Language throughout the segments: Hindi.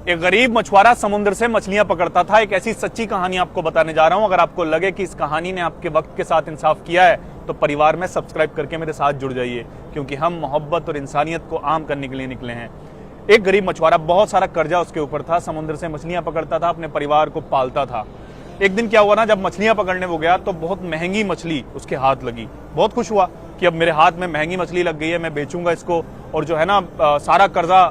एक गरीब मछुआरा समुद्र से मछलियां पकड़ता था। एक ऐसी सच्ची कहानी आपको बताने जा रहा हूं। अगर आपको लगे कि इस कहानी ने आपके वक्त के साथ इंसाफ किया है तो परिवार में सब्सक्राइब करके मेरे साथ जुड़ जाइए, क्योंकि हम मोहब्बत और इंसानियत को आम करने के लिए निकले हैं। एक गरीब मछुआरा, बहुत सारा कर्जा उसके ऊपर था, समुद्र से मछलियां पकड़ता था, अपने परिवार को पालता था। एक दिन क्या हुआ ना, जब मछलियां पकड़ने वो गया तो बहुत महंगी मछली उसके हाथ लगी। बहुत खुश हुआ कि अब मेरे हाथ में महंगी मछली लग गई है, मैं बेचूंगा इसको और जो है ना सारा कर्जा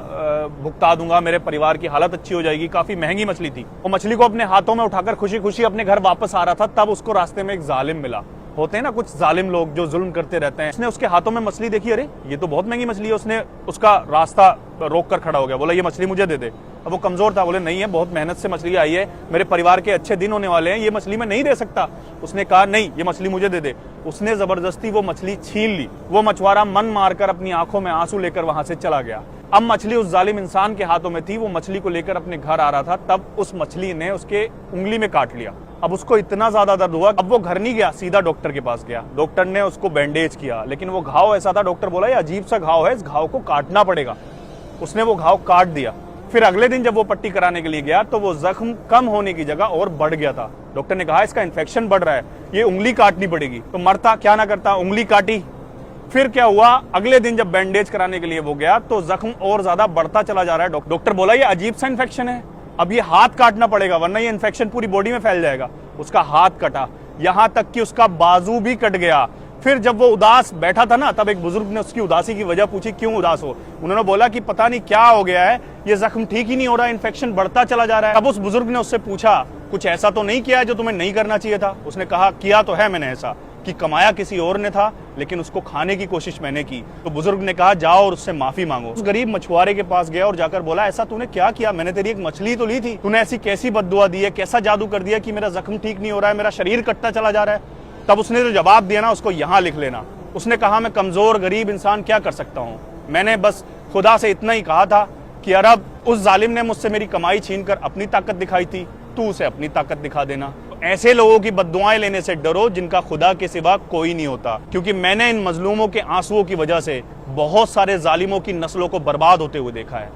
भुगता दूंगा, मेरे परिवार की हालत अच्छी हो जाएगी। काफी महंगी मछली थी। वो मछली को अपने हाथों में उठाकर खुशी खुशी अपने घर वापस आ रहा था, तब उसको रास्ते में एक जालिम मिला। होते हैं ना कुछ जालिम लोग जो जुल्म करते रहते हैं। उसने उसके हाथों में मछली देखी, अरे ये तो बहुत महंगी मछली है। उसने उसका रास्ता रोक कर खड़ा हो गया, बोला ये मछली मुझे दे दे। अब वो कमजोर था, बोले नहीं है, बहुत मेहनत से मछली आई है, मेरे परिवार के अच्छे दिन होने वाले हैं, ये मछली मैं नहीं दे सकता। उसने कहा नहीं, ये मछली मुझे दे दे। उसने जबरदस्ती वो मछली छीन ली। वो मछुआरा मन मारकर अपनी आंखों में आंसू लेकर वहां से चला गया। अब मछली उस जालिम इंसान के हाथों में थी। वो मछली को लेकर अपने घर आ रहा था, तब उस मछली ने उसके उंगली में काट लिया। अब उसको इतना ज्यादा दर्द हुआ, अब वो घर नहीं गया, सीधा डॉक्टर के पास गया। डॉक्टर ने उसको बैंडेज किया, लेकिन वो घाव ऐसा था, डॉक्टर बोला ये अजीब सा घाव है, इस घाव को काटना पड़ेगा। उसने वो घाव काट दिया। फिर अगले दिन जब वो पट्टी कराने के लिए गया तो वो जख्म कम होने की जगह और बढ़ गया था। डॉक्टर ने कहा इसका इन्फेक्शन बढ़ रहा है, ये उंगली काटनी पड़ेगी। तो मरता क्या ना करता, उंगली काटी। फिर क्या हुआ, अगले दिन जब बैंडेज कराने के लिए वो गया तो जख्म और ज्यादा बढ़ता चला जा रहा है। डॉक्टर बोला ये अजीब सा इन्फेक्शन है, अब ये हाथ काटना पड़ेगा वरना ये इन्फेक्शन पूरी बॉडी में फैल जाएगा। उसका हाथ कटा, यहां तक कि उसका बाजू भी कट गया। फिर जब वो उदास बैठा था ना, तब एक बुजुर्ग ने उसकी उदासी की वजह पूछी, क्यों उदास हो। उन्होंने बोला कि पता नहीं क्या हो गया है, ये जख्म ठीक ही नहीं हो रहा, इन्फेक्शन बढ़ता चला जा रहा है। अब उस बुजुर्ग ने उससे पूछा कुछ ऐसा तो नहीं किया है जो तुम्हें नहीं करना चाहिए था। उसने कहा किया तो है मैंने ऐसा, कि कमाया किसी और ने था लेकिन उसको खाने की कोशिश मैंने की। तो बुजुर्ग ने कहा जाओ और उससे माफी मांगो। उस गरीब मछुआरे के पास गया और जाकर बोला ऐसा तूने क्या किया, मैंने तेरी एक मछली तो ली थी, तूने ऐसी कैसी बद्दुआ दी है, कैसा जादू कर दिया कि मेरा जख्म ठीक नहीं हो रहा है, मेरा शरीर कटता चला जा रहा है। तब उसने जो जवाब दिया ना, उसको यहां लिख लेना। उसने कहा मैं कमजोर गरीब इंसान क्या कर सकता हूं, मैंने बस खुदा से इतना ही कहा था कि अरब उस जालिम ने मुझसे मेरी कमाई छीनकर अपनी ताकत दिखाई थी, तू उसे अपनी ताकत दिखा देना। ऐसे लोगों की बद्दुआएं लेने से डरो जिनका खुदा के सिवा कोई नहीं होता, क्योंकि मैंने इन मजलूमों के आंसुओं की वजह से बहुत सारे जालिमों की नस्लों को बर्बाद होते हुए देखा है।